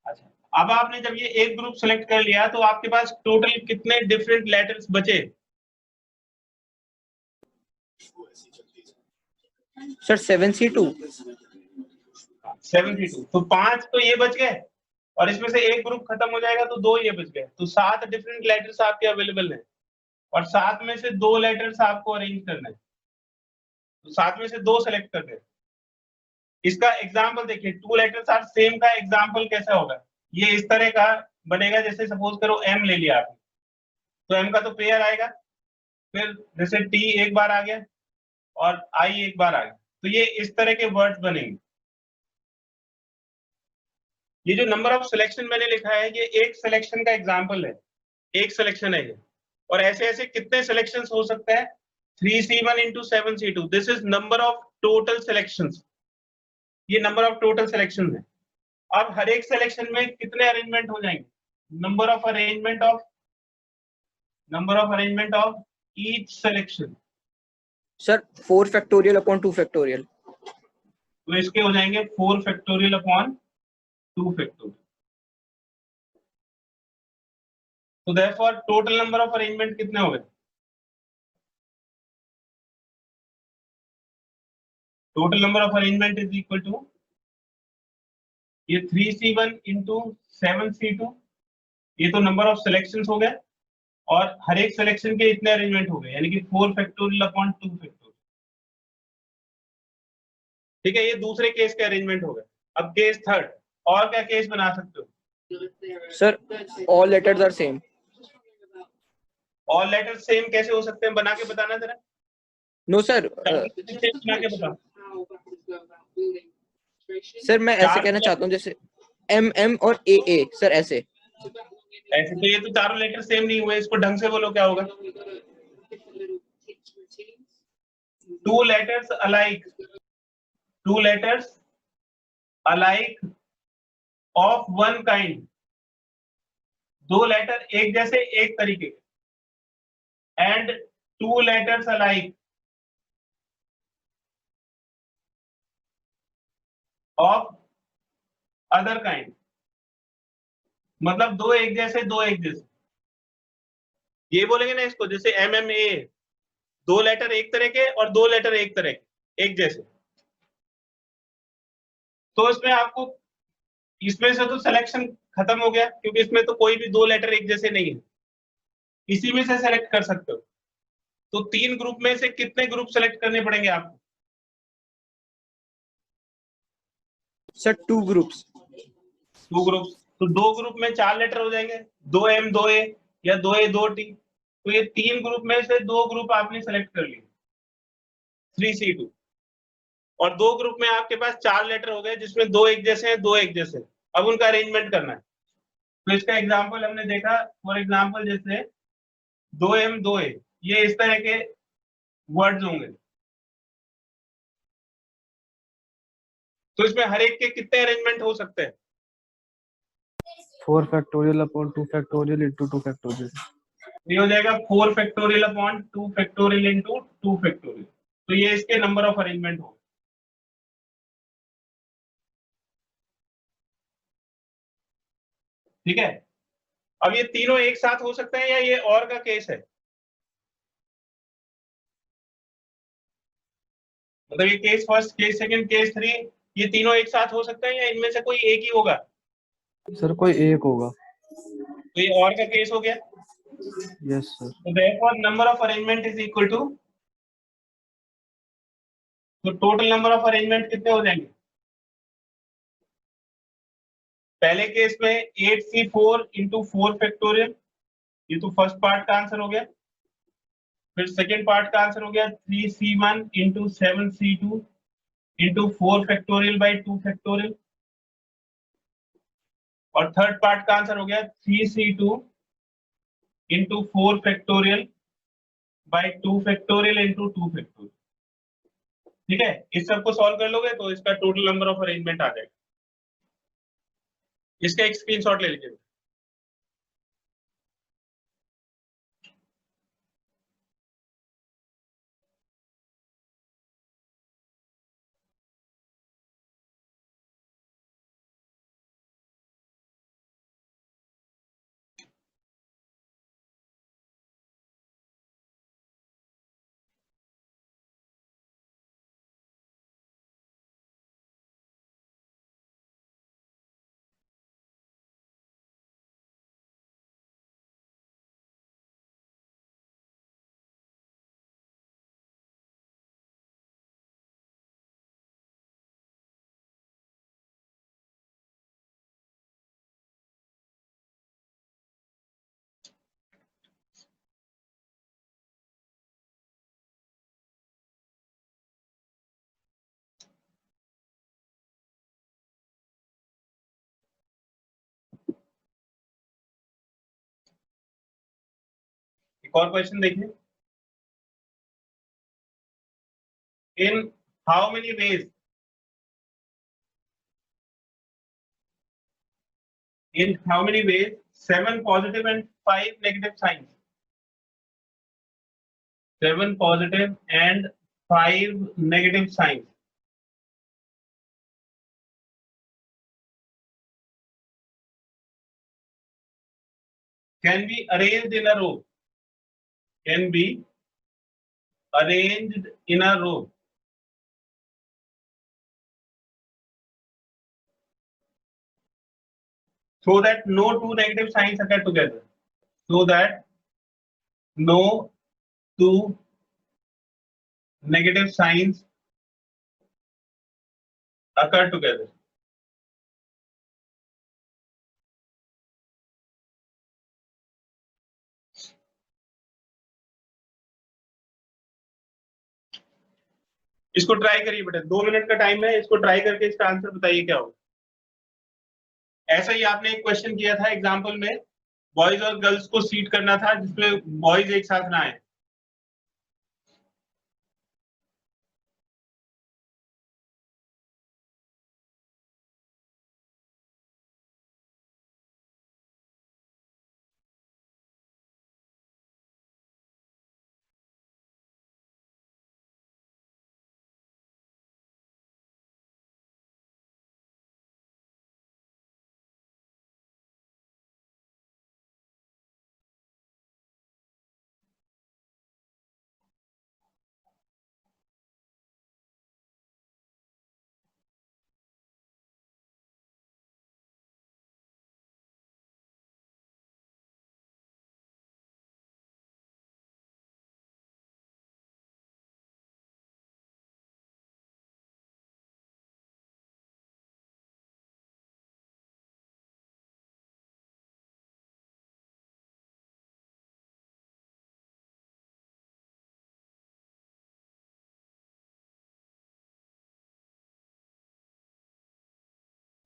अच्छा, अब आपने जब ये एक ग्रुप सेलेक्ट कर लिया तो आपके पास टोटल कितने डिफरेंट लेटर्स बचे? Sir 7C2। 7C2। तो 5 तो ये बच गए और इसमें से एक ग्रुप खत्म हो जाएगा तो 2 ये बच गए, तो 7 डिफरेंट लेटर्स आपके अवेलेबल हैं और 7 में से 2 लेटर्स आपको अरेंज करना है, तो 7 में से 2 सेलेक्ट कर दे। इसका एग्जाम्पल देखिए, 2 लेटर्स आर सेम का एग्जाम्पल कैसा होगा? ये इस तरह का बनेगा, जैसे सपोज करो M ले लिया आपने, तो M का तो पेयर आएगा, फिर जैसे T एक बार आ गया और I एक बार आ गया, तो ये इस तरह के वर्ड्स बनेंगे। ये जो नंबर ऑफ सिलेक्शन मैंने लिखा है ये एक सिलेक्शन का एग्जाम्पल है, एक सिलेक्शन है ये, और ऐसे ऐसे कितने सिलेक्शंस हो सकते हैं? 3C1 into 7C2। This is number of total selections, ये नंबर ऑफ टोटल सिलेक्शन है। अब हर एक सिलेक्शन में कितने अरेंजमेंट हो जाएंगे? Number of arrangement of each selection. Sir 4 factorial upon 2 factorial. तो इसके हो जाएंगे 4 फैक्टोरियल अपॉन 2 फैक्टोरियल। तो therefore total number of arrangement कितने हो गए? Total number of arrangement is equal to ये 3C1 into 7C2, ये तो नंबर ऑफ सिलेक्शंस हो गए और हर एक सिलेक्शन के इतने अरेंजमेंट हो गए, यानी कि 4 फैक्टोरियल अपॉन 2 फैक्टोरियल। ठीक है, ये दूसरे केस के अरेंजमेंट हो गए। अब केस थर्ड, और क्या केस बना सकते हो? Sir all letters are same. All letters same कैसे हो सकते हैं? बना के बताना जरा। No sir. बना के बता। सर मैं ऐसे कहना चाहता हूँ जैसे MM और AA सर, ऐसे ऐसे तो ये तो चारों लेटर सेम नहीं हुए, इसको ढंग से बोलो क्या होगा। Two letters alike, two letters alike of one kind, दो लेटर एक जैसे एक तरीके के, and two letters alike of other kind, मतलब दो एक जैसे दो एक जैसे। ये बोलेंगे ना इसको, जैसे MMA, दो लेटर एक तरह के और दो लेटर एक तरह के एक जैसे। तो इसमें आपको इसमें से तो सिलेक्शन खत्म हो गया, क्योंकि इसमें तो कोई भी दो लेटर एक जैसे नहीं है, इसी में से सेलेक्ट कर सकते हो। तो तीन ग्रुप में से कितने ग्रुप सेलेक्ट करने पड़ेंगे आपको? Sir 2 groups. टू ग्रुप्स, तो दो ग्रुप में चार लेटर हो जाएंगे, 2M 2A या 2A 2T। तो ये तीन ग्रुप में से दो ग्रुप आपने सेलेक्ट कर लिए, 3C2। और दो ग्रुप में आपके पास चार लेटर हो गए, जिसमें दो एक जैसे हैं दो एक जैसे। अब उनका अरेंजमेंट करना है। तो इसका एग्जाम्पल हमने देखा, फॉर एग्जाम्पल जैसे 2M 2A, ये इस तरह के वर्ड्स होंगे। तो इसमें हर एक के कितने अरेंजमेंट हो सकते हैं? 4 factorial upon 2 factorial into 2 factorial. ये हो जाएगा 4 factorial upon 2 factorial into 2 factorial. तो ये इसके नंबर ऑफ अरेंजमेंट हो। ठीक है, अब ये तीनों एक साथ हो सकते हैं या ये और का केस है? मतलब ये case first, case second, case 3, ये तीनों एक साथ हो सकते हैं या इनमें से कोई एक ही होगा? सर कोई एक होगा। तो ये और का केस हो गया। Yes sir. तो therefore number of arrangement is equal to, तो टोटल नंबर ऑफ अरेंजमेंट कितने हो जाएंगे? पहले केस में 8C4 इंटू 4 फैक्टोरियल, ये तो फर्स्ट पार्ट का आंसर हो गया। फिर सेकेंड पार्ट का आंसर हो गया 3C1 into 7C2 into 4 factorial by 2 factorial. और थर्ड पार्ट का आंसर हो गया 3C2 into 4 factorial by 2 factorial into 2 factorial. ठीक है, इस सबको सॉल्व कर लोगे तो इसका टोटल नंबर ऑफ अरेंजमेंट आ जाएगा। इसका एक स्क्रीनशॉट ले लीजिए। एक और क्वेश्चन देखिए। In how many ways, in how many ways 7 positive and 5 negative signs, 7 positive and 5 negative signs can be arranged in a row, can be arranged in a row so that no two negative signs occur together, so that no two negative signs occur together. इसको ट्राई करिए बेटा, 2 मिनट का टाइम है, इसको ट्राई करके इसका आंसर बताइए क्या होगा। ऐसा ही आपने एक क्वेश्चन किया था एग्जाम्पल में, बॉयज और गर्ल्स को सीट करना था जिसमें बॉयज एक साथ ना आए।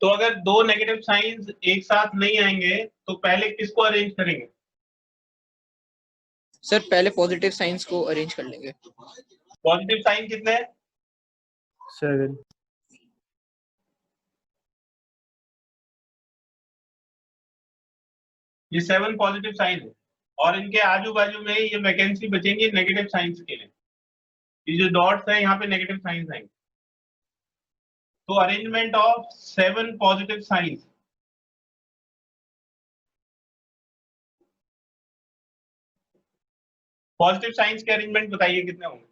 तो अगर दो नेगेटिव साइंस एक साथ नहीं आएंगे तो पहले किसको अरेंज करेंगे? सर पहले पॉजिटिव साइंस को अरेंज कर लेंगे। पॉजिटिव साइन कितने हैं? 7। ये 7 पॉजिटिव साइन है और इनके आजू बाजू में ये वैकेंसी बचेंगी नेगेटिव साइंस के लिए। ये जो डॉट्स है यहाँ पे नेगेटिव साइंस आएंगे। तो arrangement of 7 positive science. Positive science के अरेंजमेंट बताइए कितने होंगे?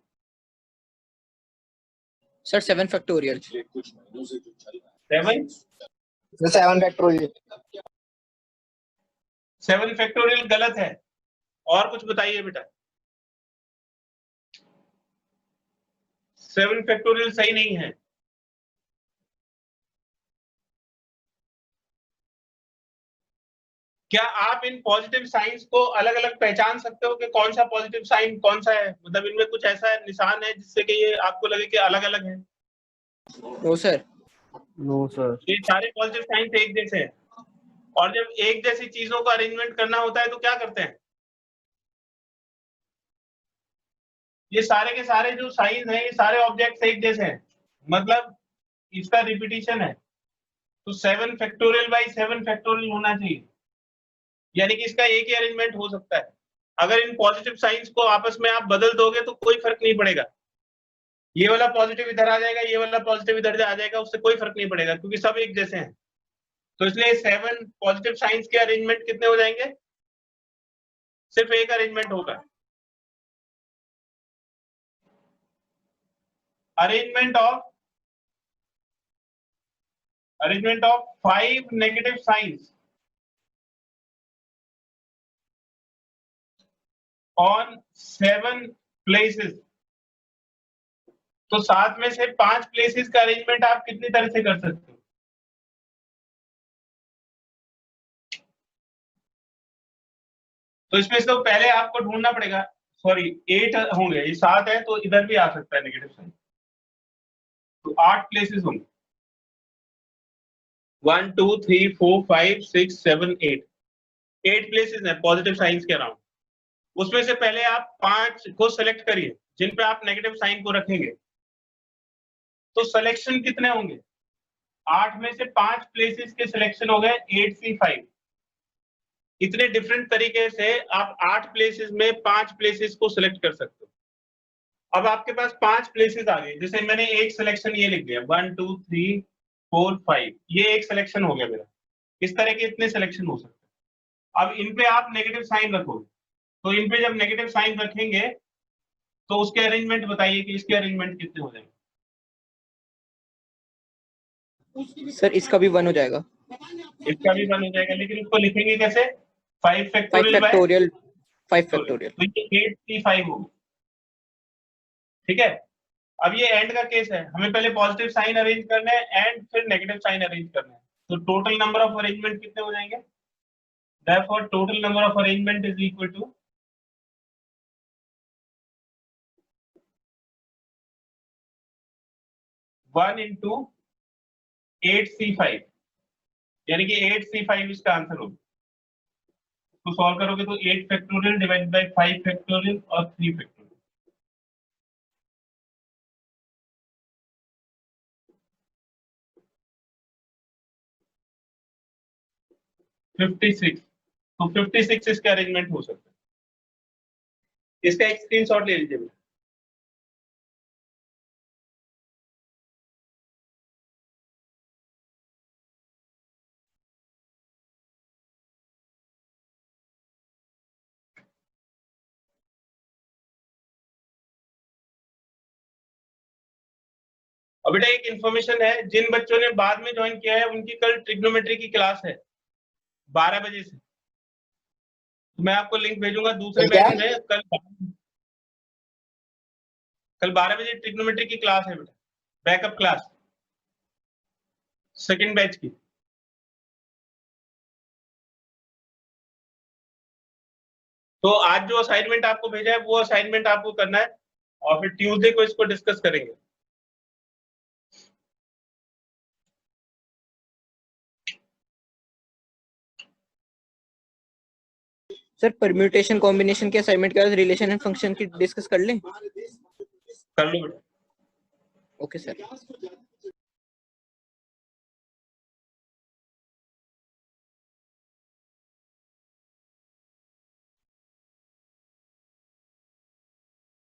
Sir 7 factorial. 7 फैक्टोरियल गलत है, और कुछ बताइए बेटा। 7 फैक्टोरियल सही नहीं है। क्या आप इन पॉजिटिव साइंस को अलग अलग पहचान सकते हो कि कौन सा पॉजिटिव साइन कौन सा है? मतलब इनमें कुछ ऐसा निशान है जिससे कि ये आपको लगे कि अलग अलग है? No sir. No sir. ये सारे पॉजिटिव साइंस एक जैसे हैं, और जब एक जैसी चीजों का अरेंजमेंट करना होता है तो क्या करते हैं? ये सारे के सारे जो साइंस हैं ये सारे ऑब्जेक्ट्स एक जैसे हैं, मतलब इसका रिपीटिशन है। तो 7 फैक्टोरियल बाई 7 फैक्टोरियल होना चाहिए, यानी कि इसका एक ही अरेंजमेंट हो सकता है। अगर इन पॉजिटिव साइंस को आपस में आप बदल दोगे तो कोई फर्क नहीं पड़ेगा। ये वाला पॉजिटिव इधर आ जाएगा, ये वाला पॉजिटिव इधर आ जाएगा, उससे कोई फर्क नहीं पड़ेगा क्योंकि सब एक जैसे हैं। तो इसलिए 7 पॉजिटिव साइंस के अरेंजमेंट कितने हो जाएंगे? सिर्फ एक अरेंजमेंट होगा। Arrangement of 5 negative science on 7 places. तो 7 में से 5 प्लेसेस का अरेंजमेंट आप कितनी तरह से कर सकते हो? तो इसमें से तो पहले आपको ढूंढना पड़ेगा। सॉरी 8 होंगे, ये 7 है तो इधर भी आ सकता है नेगेटिव साइन। तो 8 प्लेसेस होंगे। 1 2 3 4 5 6 7 8 प्लेसेस हैं पॉजिटिव साइंस के अराउंड। उसमें से पहले आप 5 को सेलेक्ट करिए जिन पे आप नेगेटिव साइन को रखेंगे। तो सिलेक्शन कितने होंगे? 8 में से 5 प्लेसेस के सिलेक्शन हो गए 8C5। इतने डिफरेंट तरीके से आप 8 प्लेसेस में 5 प्लेसेस को सिलेक्ट कर सकते हो। अब आपके पास 5 प्लेसेस आ गए, जैसे मैंने एक सिलेक्शन ये लिख दिया 1 2 3 4 5, ये एक सिलेक्शन हो गया मेरा। इस तरह के इतने सिलेक्शन हो सकते हैं। अब इन पे आप नेगेटिव साइन रखोगे, तो इन पे जब नेगेटिव साइन रखेंगे तो उसके अरेंजमेंट बताइए कि इसके अरेंजमेंट कितने हो जाएंगे? सर इसका भी 1 हो जाएगा। इसका भी 1 हो जाएगा, लेकिन इसको लिखेंगे कैसे? 5 5 फैक्टोरियल बाय फैक्टोरियल 5 फैक्टोरियल। तो ये 8C5 होगा। ठीक है। अब ये एंड का केस है, हमें पहले पॉजिटिव साइन अरेंज करना है एंड फिर नेगेटिव साइन अरेंज करना है। तो टोटल नंबर ऑफ अरेंजमेंट कितने हो जाएंगे? Therefore total number of arrangement is equal to 1 into 8C5, यानी कि 8C5 इसका आंसर होगा। तो सॉल्व करोगे तो 8 फैक्टोरियल डिवाइड बाय 5 फैक्टोरियल और 3 फैक्टोरियल। तो 56 इसका अरेंजमेंट हो सकता है। इसका एक स्क्रीनशॉट ले लीजिए। अब बेटा एक इंफॉर्मेशन है, जिन बच्चों ने बाद में ज्वाइन किया है उनकी कल ट्रिग्नोमेट्री की क्लास है 12 बजे से। तो मैं आपको लिंक भेजूंगा दूसरे बैच में। कल 12 बजे ट्रिग्नोमेट्री की क्लास है बेटा, बैकअप क्लास सेकंड बैच की। तो आज जो असाइनमेंट आपको भेजा है वो असाइनमेंट आपको करना है और फिर ट्यूसडे को इसको डिस्कस करेंगे। सर परम्यूटेशन कॉम्बिनेशन के असाइनमेंट के बाद रिलेशन एंड फंक्शन की डिस्कस कर लें। कर लो बेटा। Okay sir.